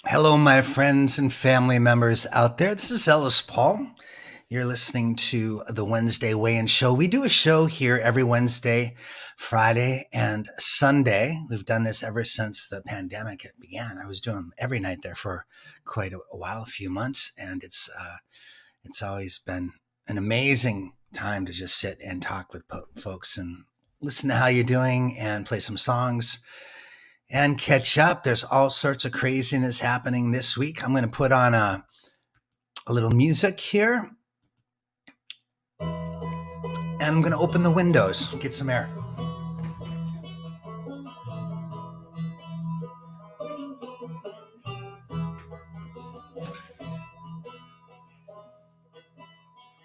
Hello, my friends and family members out there. This is Ellis Paul. You're listening to the Wednesday Weigh-In Show. We do a show here every Wednesday, Friday, and Sunday. We've done this ever since the pandemic began. I was doing them every night there for quite a while, a few months, and it's always been an amazing time to just sit and talk with folks and listen to how you're doing and play some songs and catch up. There's all sorts of craziness happening this week. I'm going to put on a little music here, and I'm going to open the windows, get some air.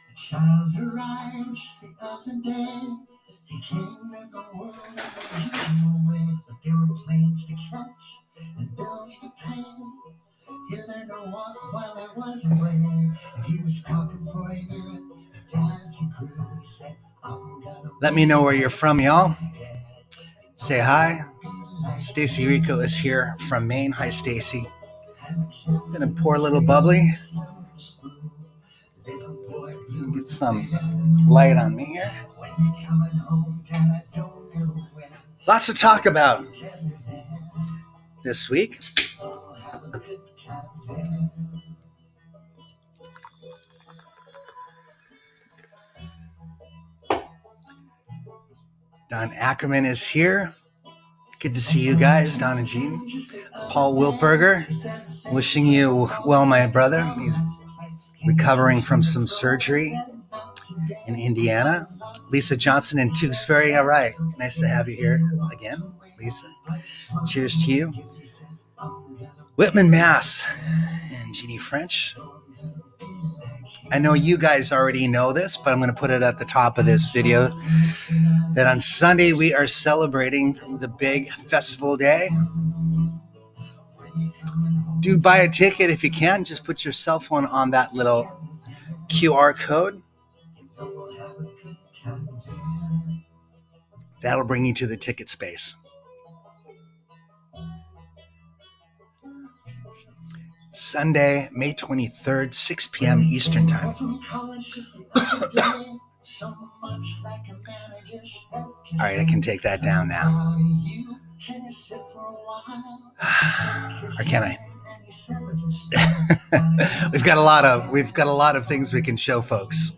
A child arrived just the other day. He came to the world in the usual way, but there were planes to catch and bills to pay. He learned to walk while I was away, and he was talking for a year. As he grew, he said, let me know where you're from, y'all. Say hi. Stacy Rico is here from Maine. Hi, Stacy. Gonna pour a little bubbly. Get some light on me here. Lots to talk about this week. Don Ackerman is here. Good to see you guys, Don and Jean. Paul Wiltberger, wishing you well, my brother. He's recovering from some surgery in Indiana. Lisa Johnson in Tewksbury. All right. Nice to have you here again, Lisa. Cheers to you. Whitman, Mass. And Jeannie French. I know you guys already know this, but I'm going to put it at the top of this video that on Sunday we are celebrating the big festival day. Do buy a ticket if you can. Just put your cell phone on that little QR code. That'll bring you to the ticket space. Sunday, May 23rd, 6 p.m. Eastern Time. All right, I can take that down now. Or can I? We've got a lot of things we can show folks.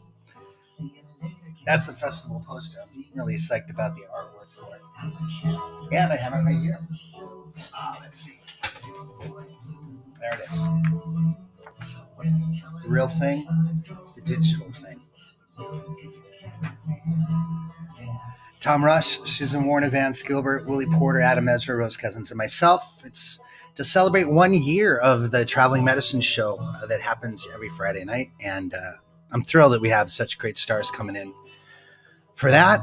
That's the festival poster. I'm really psyched about the artwork for it. And I have it right here. Let's see. There it is. The real thing, the digital thing. Tom Rush, Susan Warner, Vance Gilbert, Willie Porter, Adam Ezra, Rose Cousins, and myself. It's to celebrate 1 year of the Traveling Medicine Show that happens every Friday night. And I'm thrilled that we have such great stars coming in for that.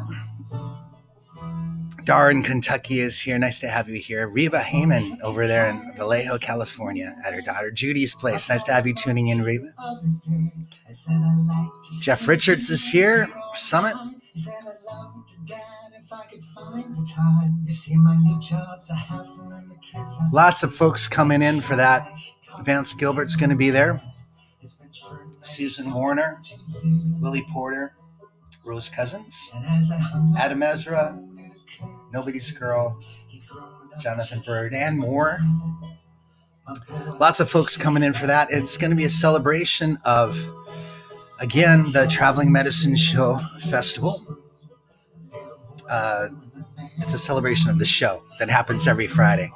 Dar in Kentucky is here. Nice to have you here. Reba Heyman over there in Vallejo, California at her daughter Judy's place. Nice to have you tuning in, Reba. Jeff Richards is here. Summit. Lots of folks coming in for that. Vance Gilbert's going to be there. Susan Warner, Willie Porter, Rose Cousins, Adam Ezra, Nobody's Girl, Jonathan Bird, and more. Lots of folks coming in for that. It's going to be a celebration of, again, the Traveling Medicine Show Festival. It's a celebration of the show that happens every Friday.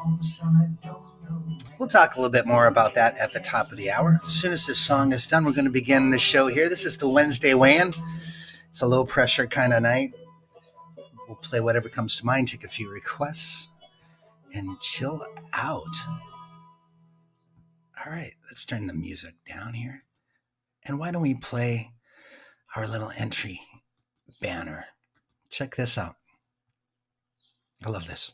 We'll talk a little bit more about that at the top of the hour. As soon as this song is done, we're going to begin the show here. This is the Wednesday Weigh-In. It's a low pressure kind of night. We'll play whatever comes to mind, take a few requests, and chill out. All right, let's turn the music down here. And why don't we play our little entry banner? Check this out. I love this.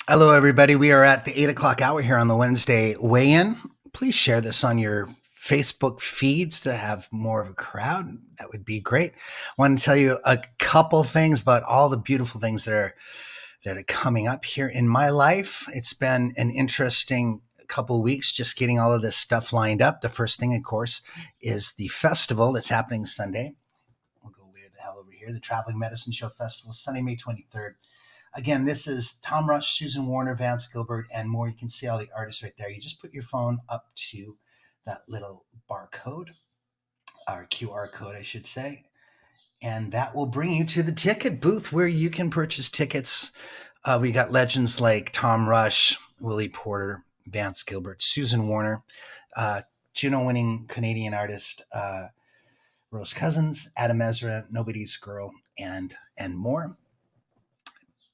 Hello, everybody. We are at the 8 o'clock hour here on the Wednesday weigh-in. Please share this on your Facebook feeds to have more of a crowd. That would be great. I want to tell you a couple things about all the beautiful things that are coming up here in my life. It's been an interesting couple of weeks just getting all of this stuff lined up. The first thing, of course, is the festival that's happening Sunday. We'll go way the hell over here. The Traveling Medicine Show Festival, Sunday, May 23rd. Again, this is Tom Rush, Susan Warner, Vance Gilbert, and more. You can see all the artists right there. You just put your phone up to that little barcode, or QR code, I should say, and that will bring you to the ticket booth where you can purchase tickets. We got legends like Tom Rush, Willie Porter, Vance Gilbert, Susan Warner, Juno-winning Canadian artist Rose Cousins, Adam Ezra, Nobody's Girl, and more.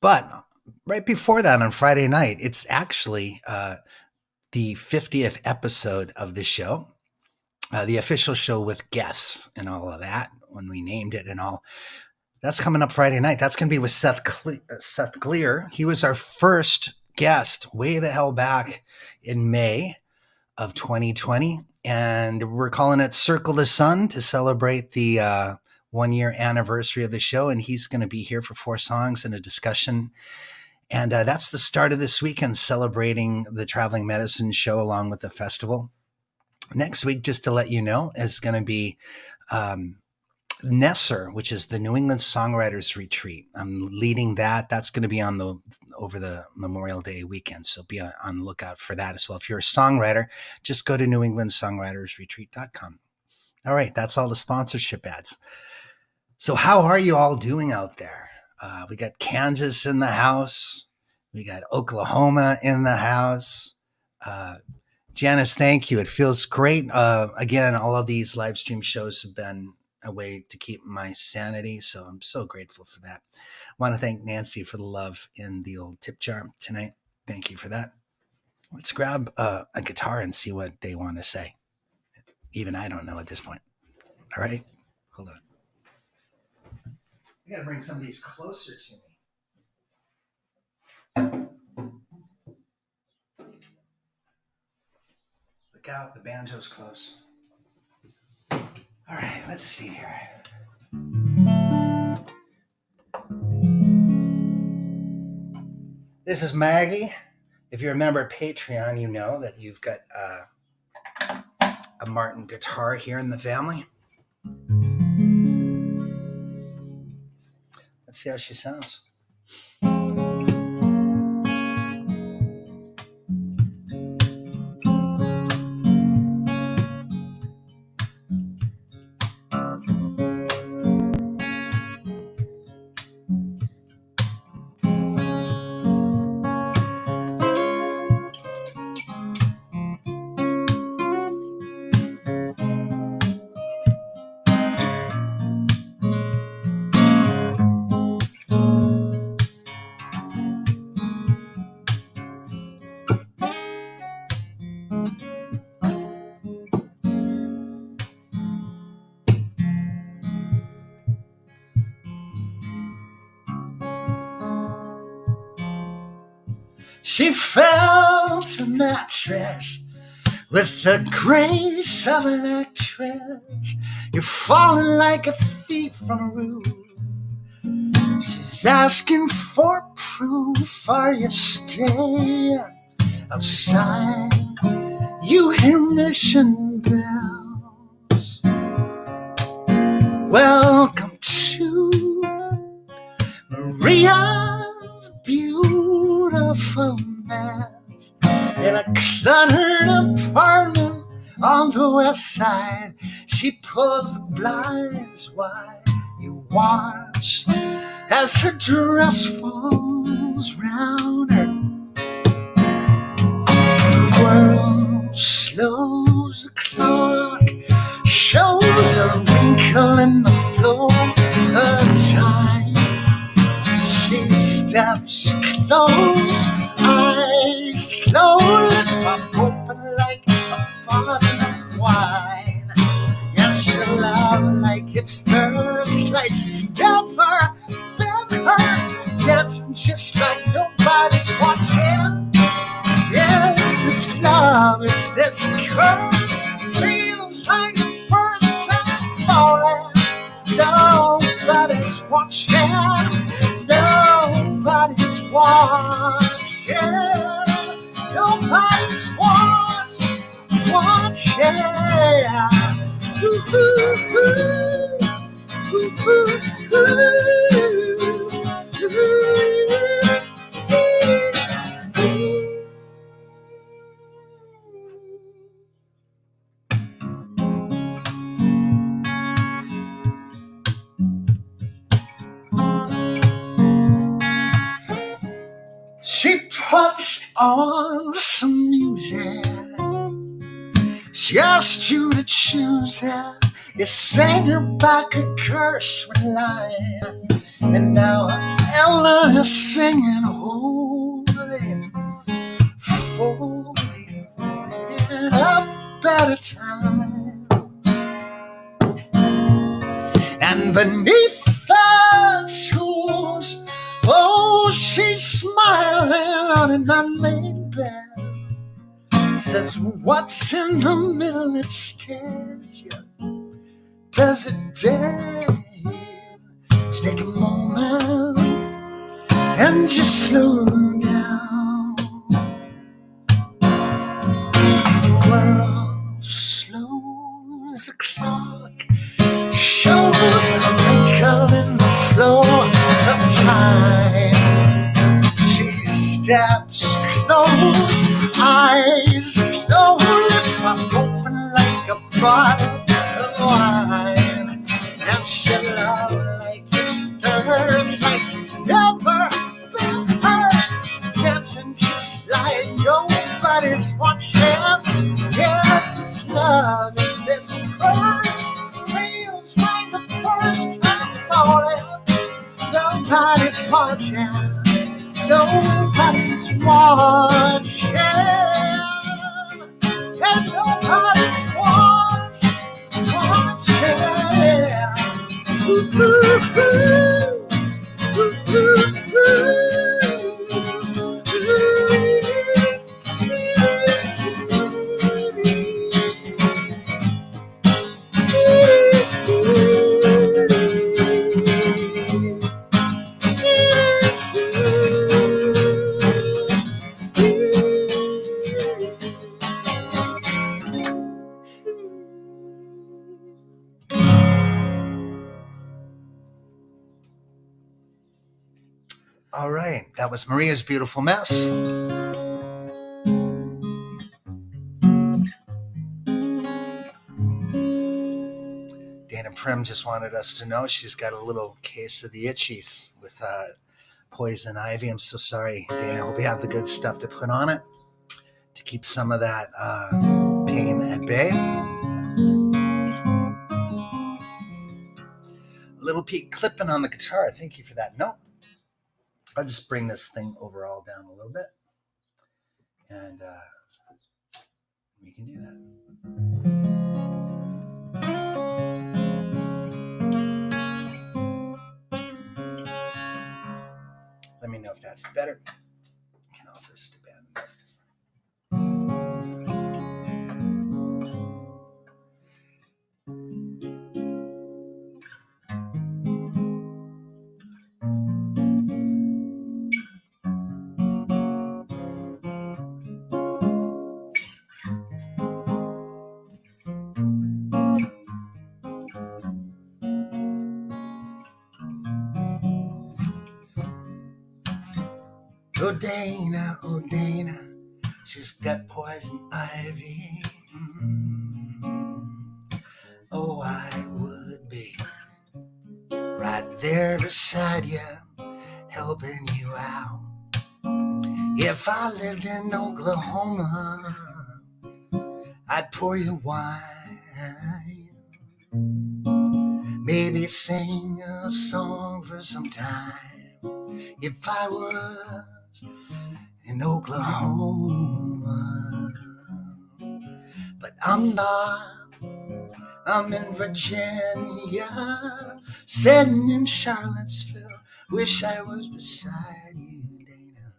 But right before that, on Friday night, it's actually the 50th episode of the show, the official show with guests and all of that, when we named it and all. That's coming up Friday night. That's going to be with Seth Gleer. He was our first guest way the hell back in May of 2020. And we're calling it Circle the Sun to celebrate the 1-year anniversary of the show. And he's going to be here for 4 songs and a discussion. And that's the start of this weekend, celebrating the Traveling Medicine Show along with the festival. Next week, just to let you know, is going to be Nesser, which is the New England Songwriters Retreat. I'm leading that. That's going to be over the Memorial Day weekend. So be on the lookout for that as well. If you're a songwriter, just go to newenglandsongwritersretreat.com. All right. That's all the sponsorship ads. So how are you all doing out there? We got Kansas in the house. We got Oklahoma in the house. Janice, thank you. It feels great. Again, all of these live stream shows have been a way to keep my sanity. So I'm so grateful for that. I want to thank Nancy for the love in the old tip jar tonight. Thank you for that. Let's grab a guitar and see what they want to say. Even I don't know at this point. All right. Hold on. I got to bring some of these closer to me. Look out, the banjo's close. All right, let's see here. This is Maggie. If you're a member of Patreon, you know that you've got a Martin guitar here in the family. Let's see how she sounds. She fell to mattress with the grace of an actress. You're falling like a thief from a room. She's asking for proof. Are you staying outside? You hear mission bells. Welcome to Maria's beautiful mess in a cluttered apartment on the west side. She pulls the blinds wide. You watch as her dress falls round her. The world slows the clock, shows a wrinkle in the flow of time. She steps close, eyes closed, lips pop open like a bottle of wine. And she'll love like it's thirst, like she's never been hurt, dancing just like nobody's watching. this curse feels like the first time falling. Nobody's watching. Nobody's watching. Nobody's watching. Ooh, ooh, ooh, ooh, ooh, ooh. She puts on some music just you to choose it. You sang about a curse with line, and now Ella is singing holy, holy, in a better time. And beneath the tunes, oh, she's smiling on an unmade bed. Says, what's in the middle that scares you? Does it dare to take a moment and just slow down? The world slows the clock, shows a wrinkle in the flow of time. She steps close, eyes closed, lips wide open like a bottle of wine. And she loves like it's thirst, like she's never been hurt. Dancing just like nobody's watching. Yes, this love is this first. Feels like the first time falling. Nobody's watching. Nobody's watching. And nobody's watching. Ooh, ooh, ooh. Ooh, ooh, ooh. All right, that was Maria's Beautiful Mess. Dana Prim just wanted us to know she's got a little case of the itchies with poison ivy. I'm so sorry, Dana. I hope you have the good stuff to put on it to keep some of that pain at bay. Little Pete clipping on the guitar. Thank you for that. No, I'll just bring this thing overall down a little bit. And we can do that. Let me know if that's better. You can also just abandon this. Oh Dana, she's got poison ivy. Oh, I would be right there beside you, helping you out. If I lived in Oklahoma, I'd pour you wine, maybe sing a song for some time. If I was in Oklahoma, but I'm not. I'm in Virginia, sitting in Charlottesville. Wish I was beside you, Dana.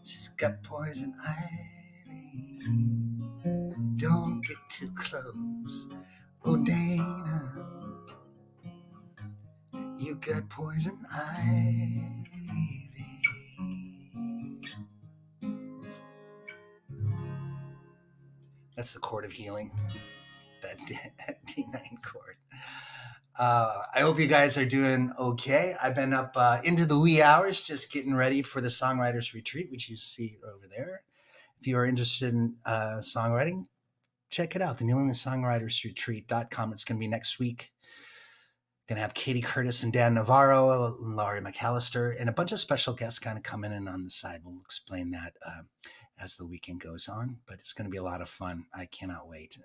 She's got poison ivy. don't get too close. Oh, Dana, you got poison ivy. That's the chord of healing, that D9 chord. I hope you guys are doing okay. I've been up into the wee hours just getting ready for the Songwriters Retreat, which you see over there. If you are interested in songwriting, check it out, the New England Songwriters Retreat.com. It's going to be next week. Going to have Katie Curtis and Dan Navarro, Laurie McAllister, and a bunch of special guests kind of coming in on the side. We'll explain that as the weekend goes on, but it's going to be a lot of fun. I cannot wait to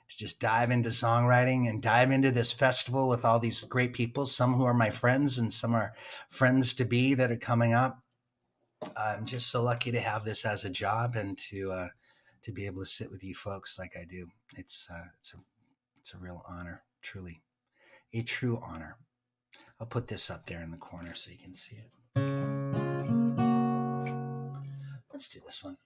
just dive into songwriting and dive into this festival with all these great people, some who are my friends and some are friends to be that are coming up. I'm just so lucky to have this as a job and to be able to sit with you folks like I do. It's a real honor, truly, a true honor. I'll put this up there in the corner so you can see it. Let's do this one.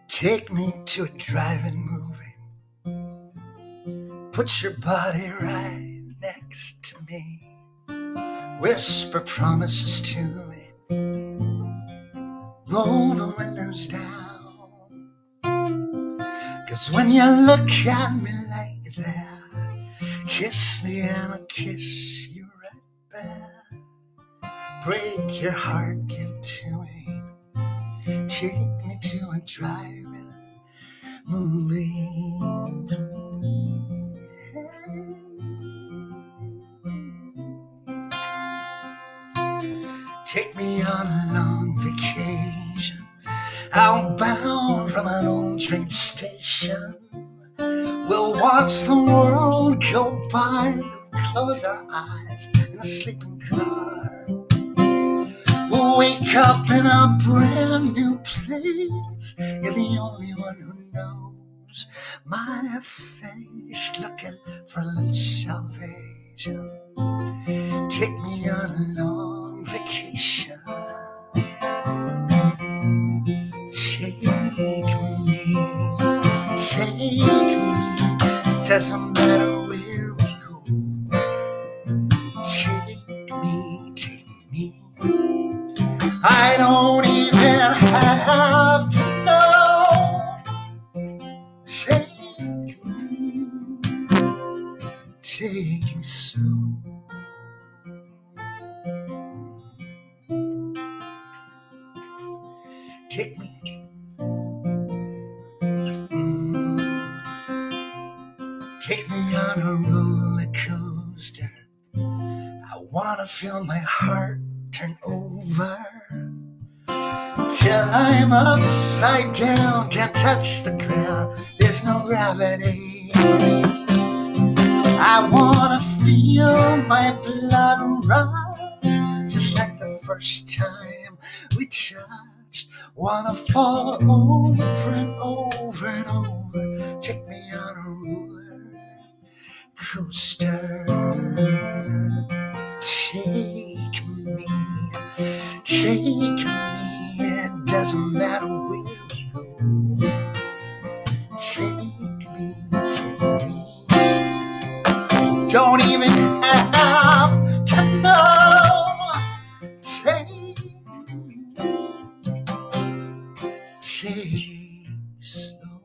Take me to a drive-in movie. Put your body right next to me. Whisper promises to me. Roll the windows down. 'Cause when you look at me like that, kiss me and I'll kiss you right back. Break your heart, give it to me. Take me to a drive-in movie. Take me on a long vacation, outbound from an old train station. We'll watch the world go by, we'll close our eyes in a sleeping car. We'll wake up in a brand new place. You're the only one who knows my face, looking for a little salvation. Take me on a long vacation. Take me, doesn't matter where we go. Take me, I don't even have to know. Take me slow. Take me. Take me on a roller coaster. I wanna feel my heart turn over till I'm upside down, can't touch the ground, there's no gravity. I wanna feel my blood rise, just like the first time we touched. Wanna fall over and over and over. Take me on a roller coaster. Take me, it doesn't matter where we go. Take me, don't even have to know. Take slow.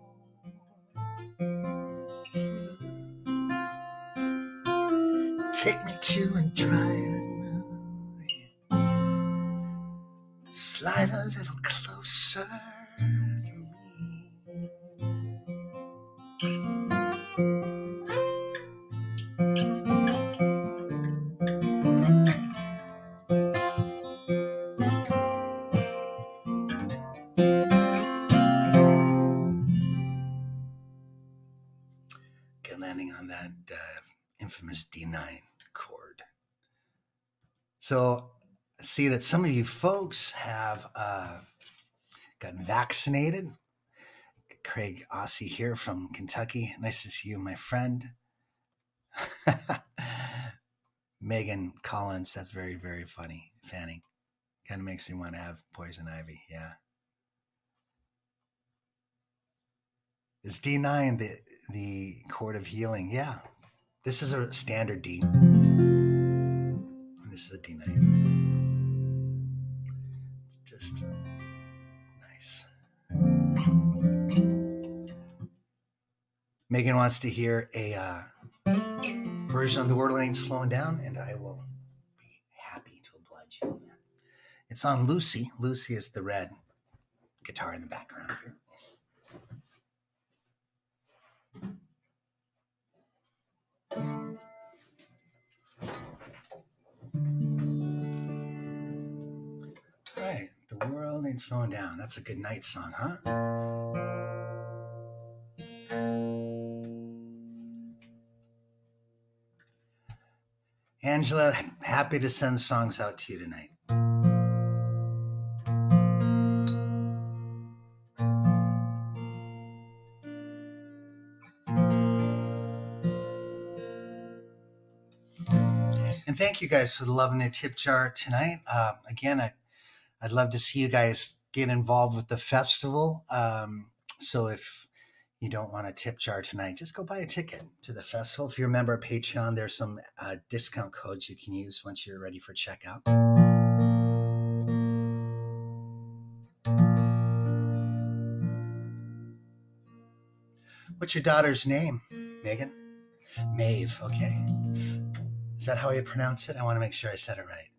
Take me to a drive-in movie. Slide a little closer to me. famous D9 chord. So see that some of you folks have gotten vaccinated. Craig Ossie here from Kentucky. Nice to see you, my friend. Megan Collins, that's very, very funny. Fanning. Kind of makes me want to have poison ivy. Yeah. Is D9 the chord of healing? Yeah. This is a standard D. This is a D9. Just nice. Megan wants to hear a version of The World Ain't Slowing Down, and I will be happy to oblige you. It's on Lucy. Lucy is the red guitar in the background here. All right, The World Ain't Slowing Down. That's a good night song, huh? Angela, happy to send songs out to you tonight. And thank you guys for the love in the tip jar tonight. Again, I'd love to see you guys get involved with the festival. So if you don't want a tip jar tonight, just go buy a ticket to the festival. If you're a member of Patreon, there's some discount codes you can use once you're ready for checkout. What's your daughter's name, Megan? Maeve, okay. Is that how you pronounce it? I want to make sure I said it right.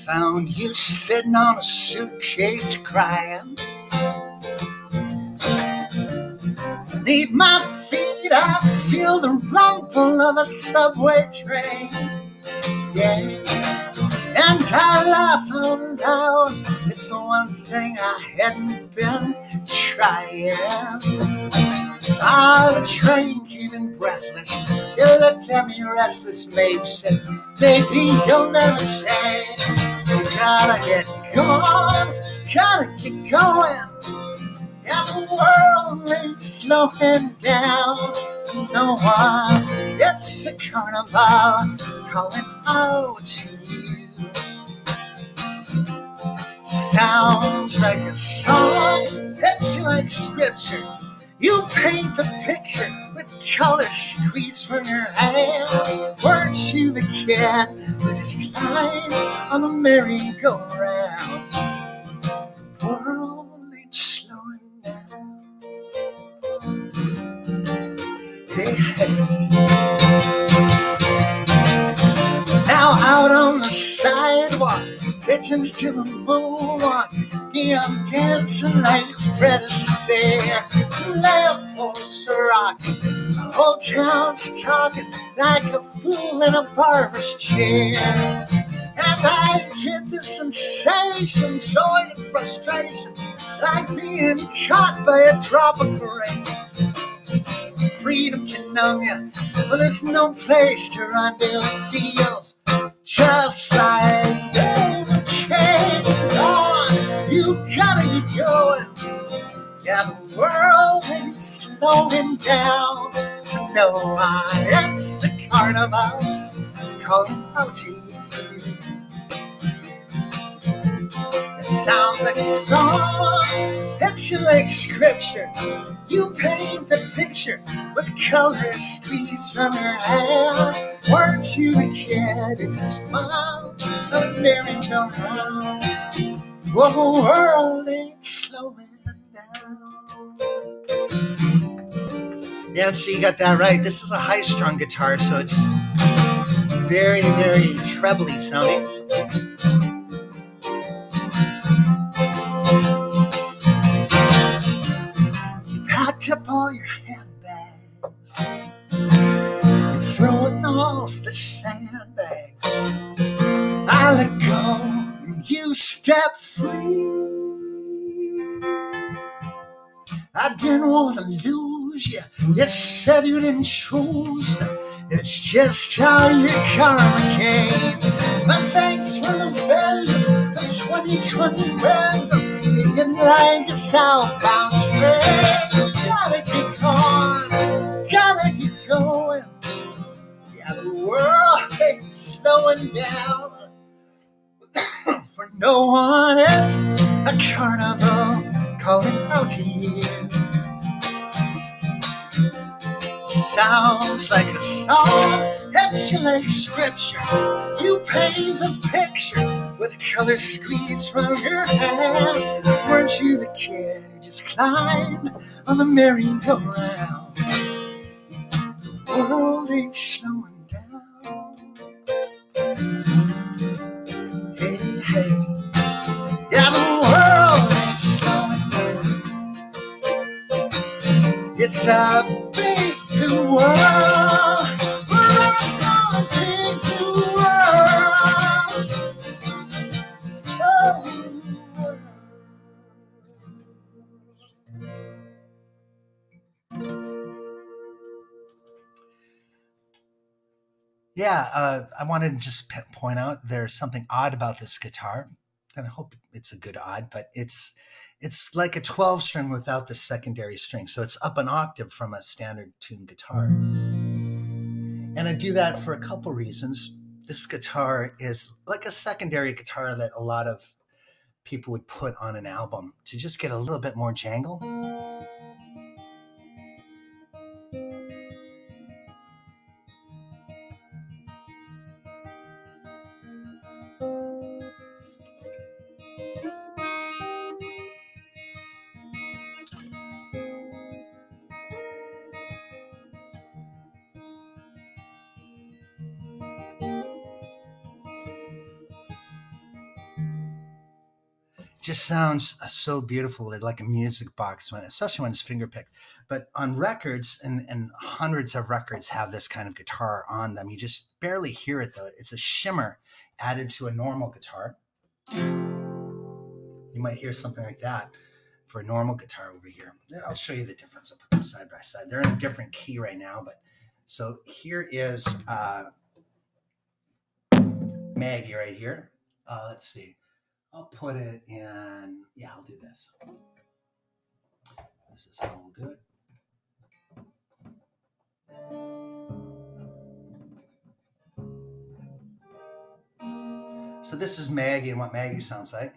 Found you sitting on a suitcase crying. Beneath my feet I feel the rumble of a subway train. Yeah, and I laugh out loud. It's the one thing I hadn't been trying. The train came in breathless. You looked at me restless, Maeve said, baby, you'll never change. You gotta get going, gotta get going. And the world ain't slowing down. No one, it's a carnival calling out to you. Sounds like a song, hits you like scripture. You paint the picture with color squeezed from your hand. Weren't you the kid who just climbed on the merry-go-round? The world ain't slowing down. Hey, hey. Now out on the sidewalk, pigeons to the moonwalk. Yeah, I'm dancing like Fred Astaire. Lampposts are rocking, the whole town's talking like a fool in a barber's chair. And I get this sensation, joy and frustration, like being caught by a tropical rain. Freedom can numb you, but there's no place to run to. It feels just like David Cage on. You gotta get going. Yeah, the world ain't slowing down. No, it's a carnival calling out to you. It sounds like a song, hits you like scripture. You paint the picture with colors squeezed from your hand. Weren't you the kid who just smiled on a merry-go-round? Well, the world ain't slowing down. Yeah, so you got that right. This is a high-strung guitar, so it's very, very trebly sounding. You packed up all your hand You're throwing off the sandbags. I let go and you step free. I didn't want to lose you. You said you didn't choose to. It's just how your karma came. But thanks for the vision, the 2020 wisdom, being like a southbound train. Gotta get going, gotta get going. Yeah, the world ain't slowing down for no one else. A carnival calling out to you. Sounds like a song, hits you like scripture. You paint the picture with color squeezed from your hand. Weren't you the kid who just climbed on the merry-go-round? The world ain't slowing down. Hey, hey, yeah, the world ain't slowing down. It's a big new world. We're on a big new world. Oh. Yeah, I wanted to just point out there's something odd about this guitar, and I hope it's a good odd, but it's like a 12 string without the secondary string, so it's up an octave from a standard tuned guitar. And I do that for a couple reasons. This guitar is like a secondary guitar that a lot of people would put on an album to just get a little bit more jangle. Just sounds so beautiful, like a music box, especially when it's finger picked. But on records, and hundreds of records have this kind of guitar on them. You just barely hear it, though. It's a shimmer added to a normal guitar. You might hear something like that for a normal guitar over here. I'll show you the difference. I'll put them side by side. They're in a different key right now, but so here is Maggie right here. Let's see. I'll put it in, yeah, I'll do this. This is how we'll do it. So this is Maggie and what Maggie sounds like.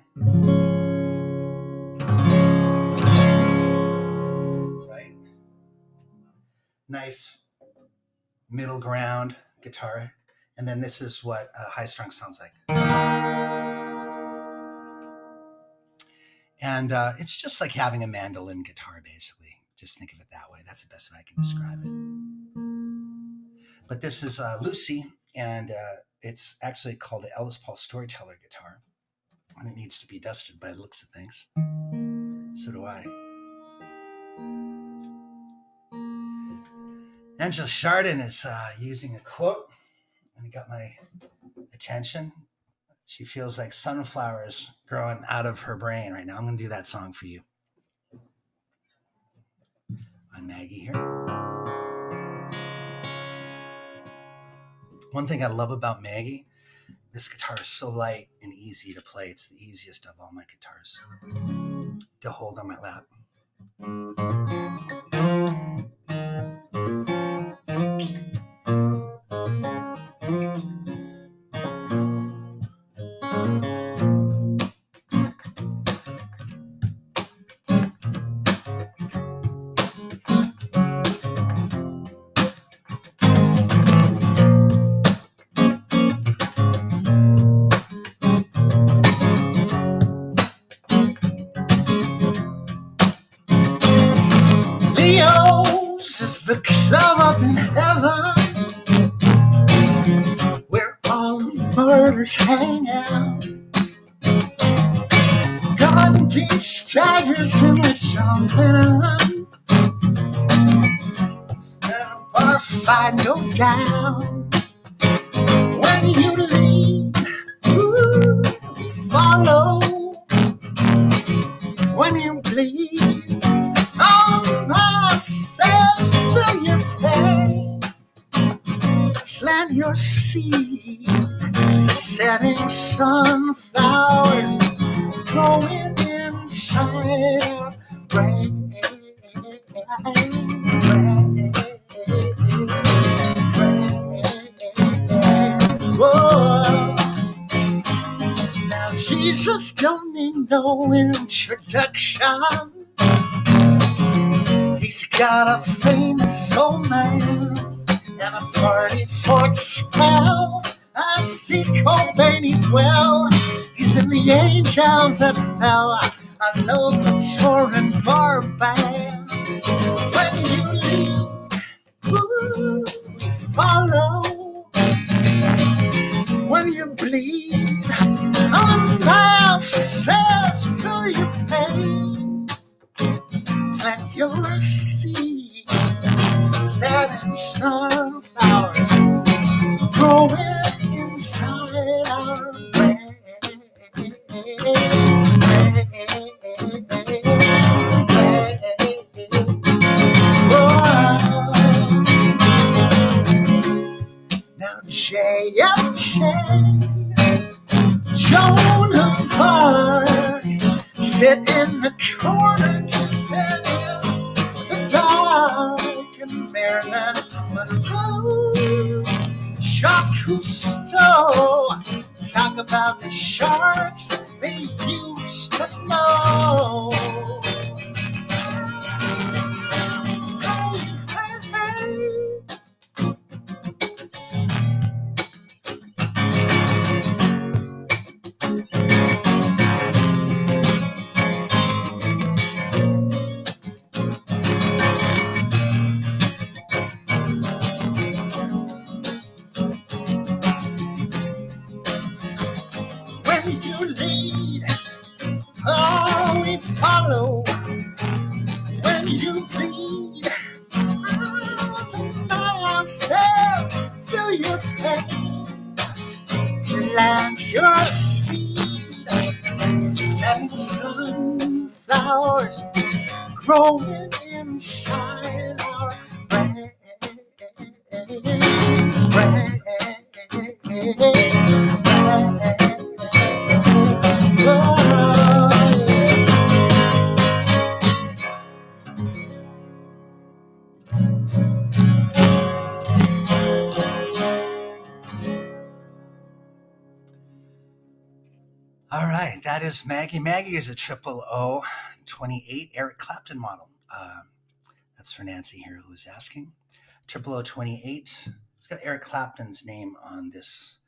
Right? Nice middle ground guitar. And then this is what high strung sounds like. And it's just like having a mandolin guitar, basically. Just think of it that way. That's the best way I can describe it. But this is Lucy, and it's actually called the Ellis Paul Storyteller guitar. And it needs to be dusted by the looks of things. So do I. Angela Chardin is using a quote, and it got my attention. She feels like sunflowers growing out of her brain right now. I'm going to do that song for you. On Maggie here. One thing I love about Maggie, this guitar is so light and easy to play. It's the easiest of all my guitars to hold on my lap. Is the club up in heaven where all murders hang out. Gandhi staggers in the jungle instead of find no doubt. When you lead, ooh, we follow. When you bleed, all masses fill your pain. Plant your seed, setting sunflowers growing inside our brain. Whoa. Now Jesus don't need no introduction. He's got a famous soul man and a party for spell. I see Cobain's well. He's in the angels that fell. I know the touring bar band. When you lead, ooh, we follow. When you bleed, our mouth says fill your pain. Plant your seed, setting sunflowers growing inside our brains. Now JFK, Joan of Arc, sit in the corner, kissing in the dark, and Marilyn Monroe, Jacques Cousteau, talk about the sharks they used to know. Hey, hey, hey. When you lead, oh, we follow. When you bleed, ourselves fill your pain. Plant your seed, setting sunflowers growing inside our brains. All right, that is Maggie. Maggie is a 0028 Eric Clapton model. That's for Nancy here who was asking. 0028. It's got Eric Clapton's name on this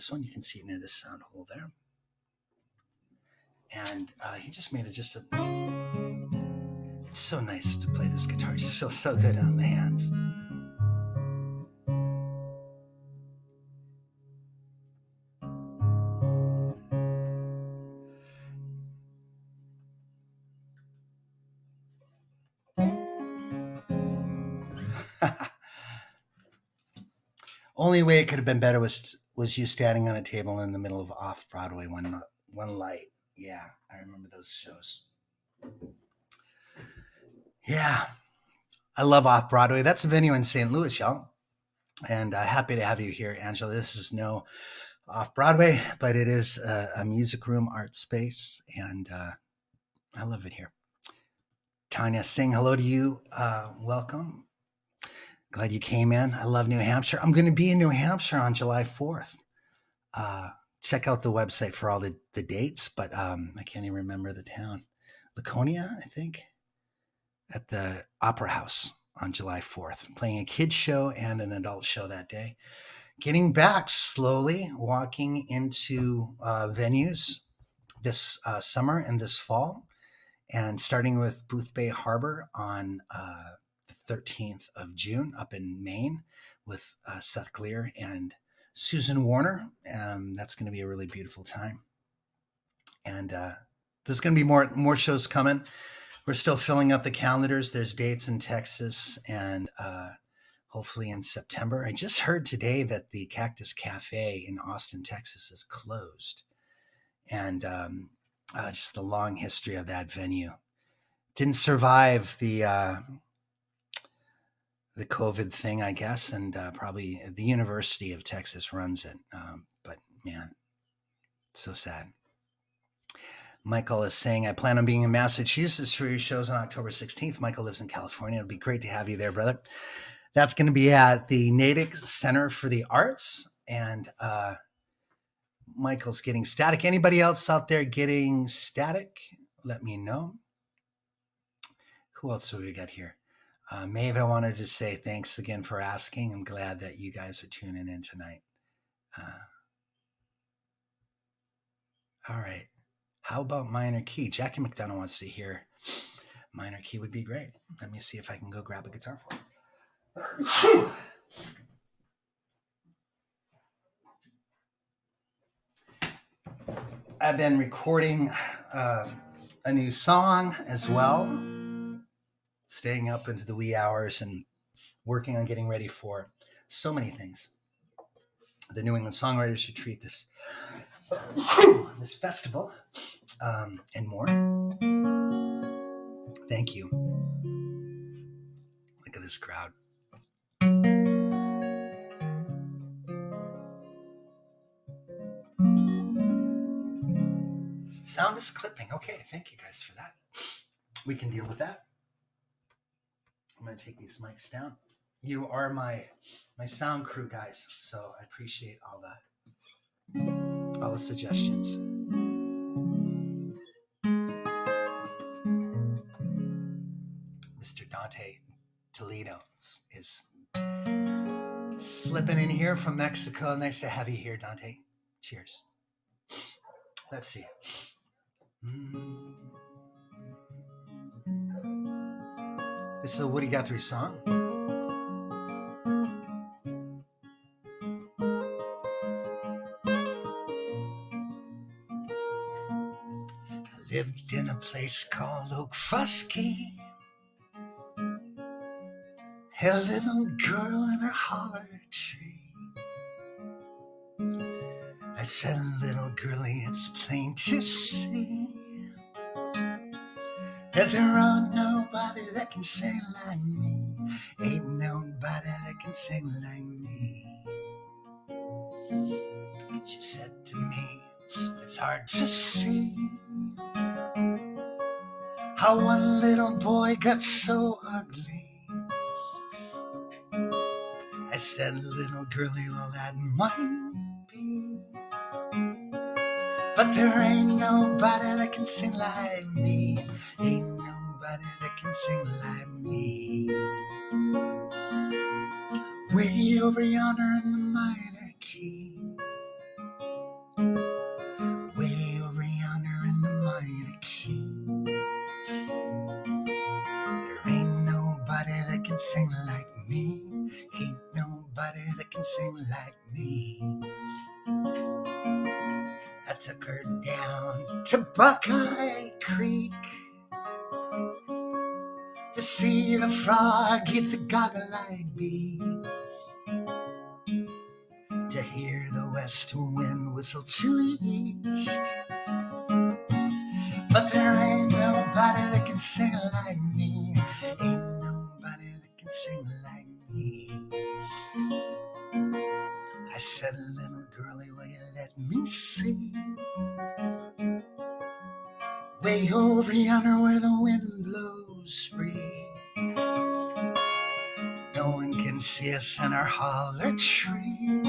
one. You can see it near this sound hole there. And he just made it just a. It's so nice to play this guitar. It just feels so good on the hands. Only way it could have been better was you standing on a table in the middle of off Broadway one light. Yeah, I remember those shows. Yeah, I love off Broadway. That's a venue in St. Louis, y'all. And happy to have you here, Angela. This is no off Broadway, but it is a music room art space, and I love it here. Tanya, saying hello to you. Welcome. Glad you came in. I love New Hampshire. I'm going to be in New Hampshire on July 4th. Check out the website for all the dates, but I can't even remember the town. Laconia, I think, at the Opera House on July 4th. Playing a kids show and an adult show that day. Getting back slowly, walking into venues this summer and this fall, and starting with Booth Bay Harbor on the 13th of June up in Maine with Seth Gleer and Susan Warner. That's going to be a really beautiful time. And there's going to be more shows coming. We're still filling up the calendars. There's dates in Texas and hopefully in September. I just heard today that the Cactus Cafe in Austin, Texas is closed. And just the long history of that venue. Didn't survive the COVID thing, I guess, and probably the University of Texas runs it. But man, so sad. Michael is saying, I plan on being in Massachusetts for your shows on October 16th. Michael lives in California. It'll be great to have you there, brother. That's going to be at the Natick Center for the Arts. And Michael's getting static. Anybody else out there getting static? Let me know. Who else have we got here? Maeve, I wanted to say thanks again for asking. I'm glad that you guys are tuning in tonight. All right. How about minor key? Jackie McDonough wants to hear minor key would be great. Let me see if I can go grab a guitar for you. I've been recording a new song as well, staying up into the wee hours and working on getting ready for so many things. The New England Songwriters Retreat, this festival, and more. Thank you. Look at this crowd. Sound is clipping. Okay, thank you guys for that. We can deal with that. I'm going to take these mics down. You are my sound crew, guys, so I appreciate all the suggestions. Mr. Dante Toledo is slipping in here from Mexico. Nice to have you here, Dante. Cheers. Let's see. This is a Woody Guthrie song. I lived in a place called Oak Fusky. A little girl in her holler tree. I said, little girlie, it's plain to see that there ain't nobody that can sing like me. Ain't nobody that can sing like me. She said to me, it's hard to see how one little boy got so ugly. I said, little girlie, well, that might be, but there ain't nobody that can sing like me. Ain't nobody that can sing like me. Way over yonder in the minor key. Way over yonder in the minor key. There ain't nobody that can sing like me. Ain't nobody that can sing like me. I took her down to Buckeye Creek to see the frog eat the goggle-eyed bee, to hear the west wind whistle to the east. But there ain't nobody that can sing like me. Ain't nobody that can sing like me. I said, little girlie, will you let me see? Way over yonder where the wind blows free. No one can see us in our holler tree.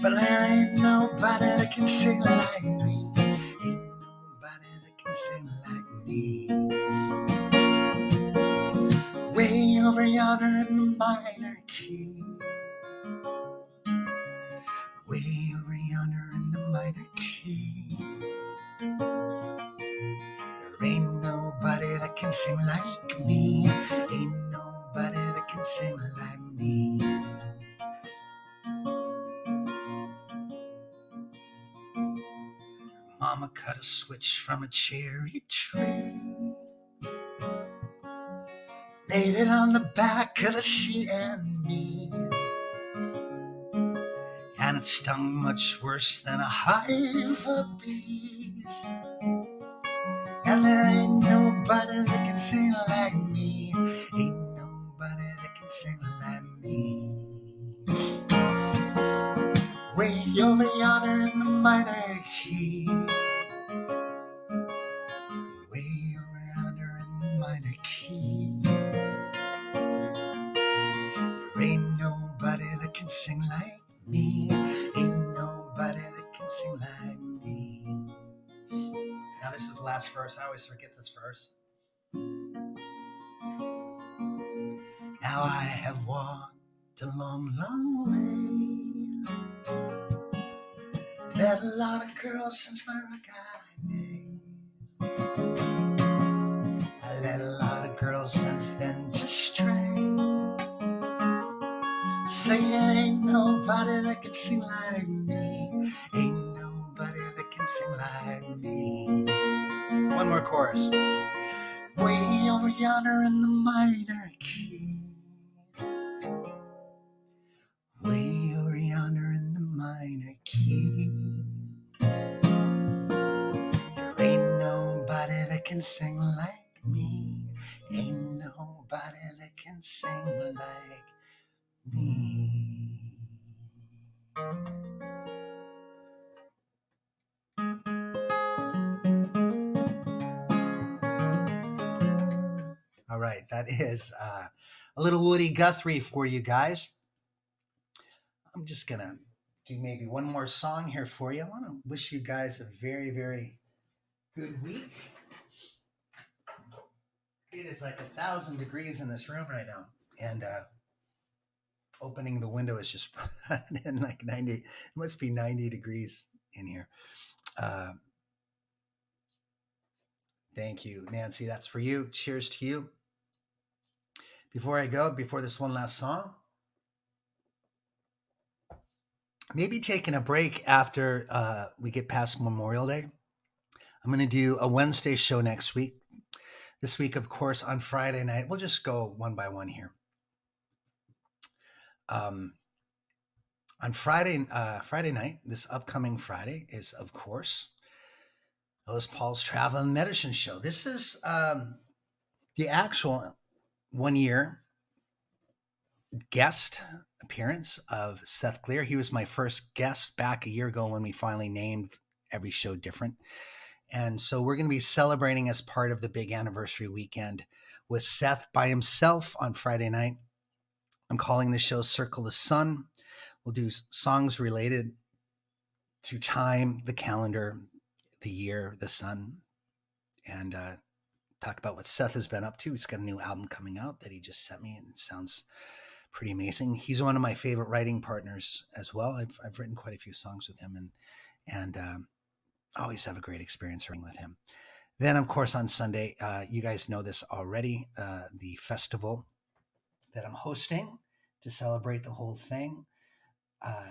But there ain't nobody that can sing like me. Ain't nobody that can sing like me. Way over yonder in the minor key. Way over yonder in the minor key. There ain't nobody that can sing like me. Ain't nobody that can sing like me. Mama cut a switch from a cherry tree, laid it on the back of the she and me. And it stung much worse than a hive of bees. And there ain't nobody that can sing like me. Ain't nobody that can sing like me. Way over yonder in the minor key. Way over yonder in the minor key. There ain't nobody that can sing like me. Ain't nobody that can sing like me. Now this is the last verse. I always forget this verse. Now I have walked a long, long way. Met a lot of girls since my rock days. I let a lot of girls since then just stray. Saying ain't nobody that can sing like me. Ain't nobody that can sing like me. One more chorus. Way over yonder in the minor key. Way over yonder in the minor key. There ain't nobody that can sing like me. Ain't nobody that can sing like me. All right, that is a little Woody Guthrie for you guys. I'm just going to do maybe one more song here for you. I want to wish you guys a very, very good week. It is like 1,000 degrees in this room right now. And opening the window is just in like 90. It must be 90 degrees in here. Thank you, Nancy. That's for you. Cheers to you. Before I go, before this one last song, maybe taking a break after we get past Memorial Day. I'm going to do a Wednesday show next week. This week, of course, on Friday night. We'll just go one by one here. On Friday night, this upcoming Friday is, of course, Ellis Paul's Travel and Medicine Show. This is the actual 1 year guest appearance of Seth Clear. He was my first guest back a year ago when we finally named every show different. And so we're going to be celebrating as part of the big anniversary weekend with Seth by himself on Friday night. I'm calling the show Circle the Sun. We'll do songs related to time, the calendar, the year, the sun, and talk about what Seth has been up to. He's got a new album coming out that he just sent me, and it sounds pretty amazing. He's one of my favorite writing partners as well. I've written quite a few songs with him, and always have a great experience writing with him. Then, of course, on Sunday, you guys know this already, the festival that I'm hosting to celebrate the whole thing.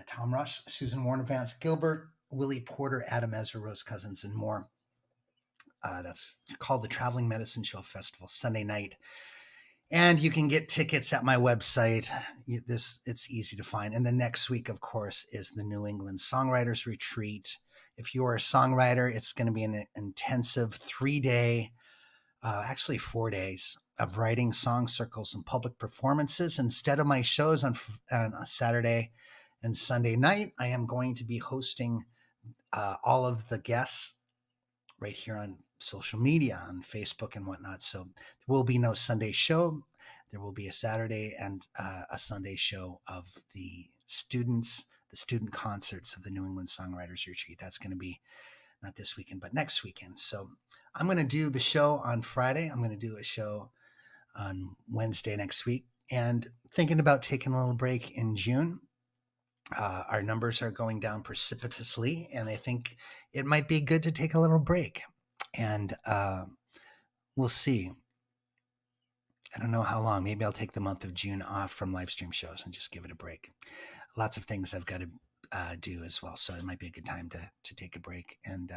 Tom Rush, Susan Warner, Vance Gilbert, Willie Porter, Adam Ezra, Rose Cousins, and more. That's called the Traveling Medicine Show Festival, Sunday night. And you can get tickets at my website. It's easy to find. And the next week, of course, is the New England Songwriters Retreat. If you are a songwriter, it's going to be an intensive 3-day, actually 4 days of writing song circles and public performances. Instead of my shows on a Saturday and Sunday night, I am going to be hosting all of the guests right here on social media, on Facebook and whatnot. So there will be no Sunday show. There will be a Saturday and a Sunday show of the student concerts of the New England Songwriters Retreat. That's going to be not this weekend, but next weekend. So I'm going to do the show on Friday. I'm going to do a show on Wednesday next week, and thinking about taking a little break in June. Our numbers are going down precipitously, and I think it might be good to take a little break. And we'll see. I don't know how long. Maybe I'll take the month of June off from live stream shows and just give it a break. Lots of things I've got to do as well, so it might be a good time to take a break. And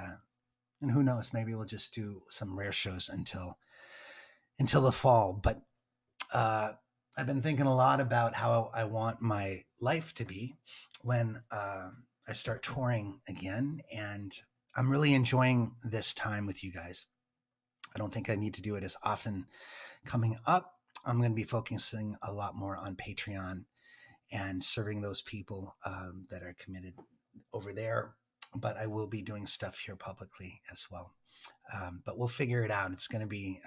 who knows? Maybe we'll just do some rare shows until the fall. But uh, I've been thinking a lot about how I want my life to be when I start touring again. And I'm really enjoying this time with you guys. I don't think I need to do it as often coming up. I'm going to be focusing a lot more on Patreon and serving those people that are committed over there. But I will be doing stuff here publicly as well. But we'll figure it out. It's going to be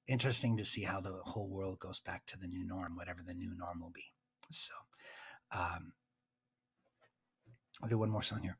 interesting to see how the whole world goes back to the new norm, whatever the new norm will be. So I'll do one more song here.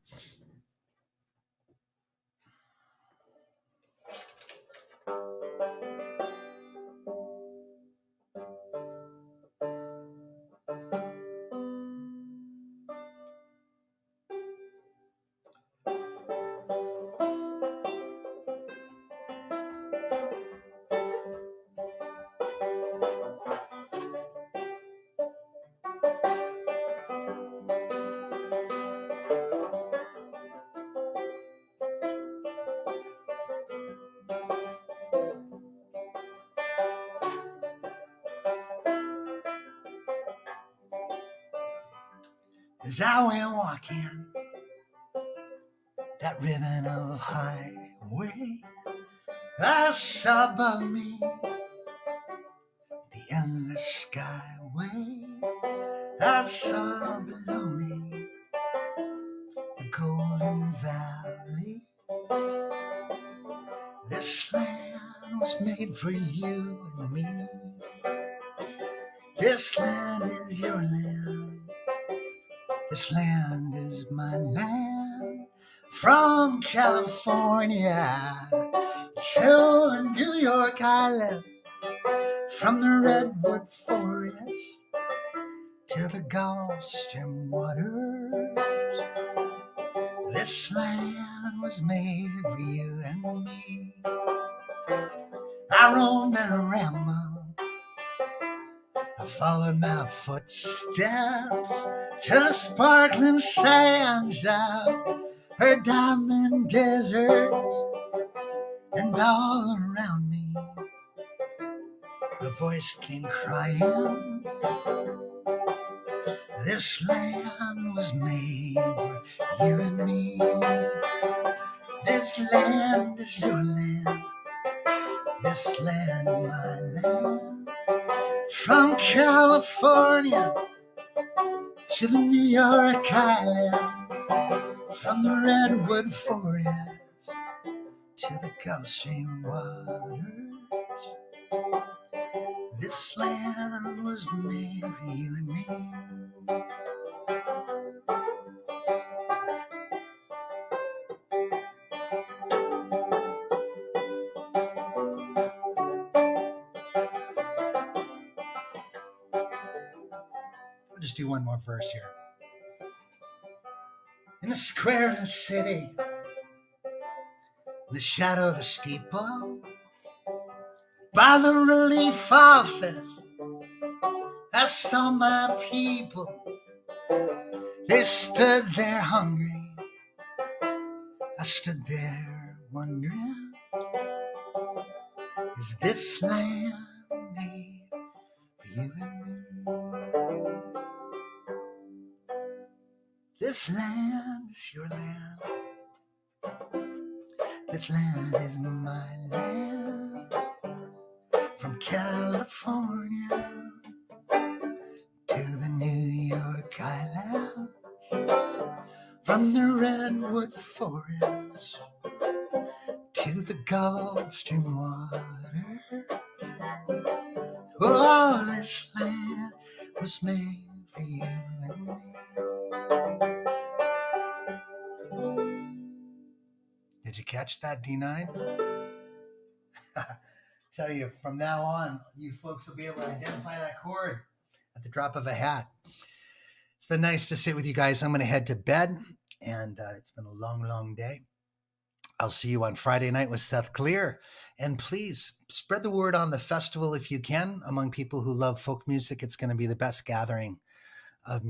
As I went walking that ribbon of highway, I saw above me the endless skyway. I saw below me the golden valley. This land was made for you and me. This land is your land. This land is my land. From California to the New York Island, from the redwood forest to the Gulf Stream waters, this land was made for you and me. I roamed and rambled, I followed my footsteps to the sparkling sands of her diamond deserts, and all around me a voice came crying, this land was made for you and me. This land is your land. This land is my land. From California to the New York Island, from the redwood forest to the Gulf Stream waters, this land was made for you and me. I'll just do one more verse here. In the square of the city, in the shadow of the steeple, by the relief office, I saw my people. They stood there hungry. I stood there wondering, is this land made for you and me? This land is your land. This land is my land. From California to the New York Islands, from the redwood forest to the Gulf Stream water. Oh, this land was made for you and me. Did you catch that, D9? Tell you, from now on, you folks will be able to identify that chord at the drop of a hat. It's been nice to sit with you guys. I'm going to head to bed, and it's been a long, long day. I'll see you on Friday night with Seth Clear. And please spread the word on the festival if you can among people who love folk music. It's going to be the best gathering of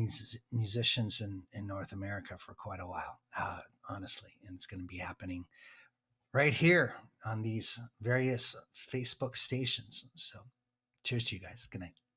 musicians in North America for quite a while, honestly. And it's going to be happening right here on these various Facebook stations. So Cheers to you guys. Good night.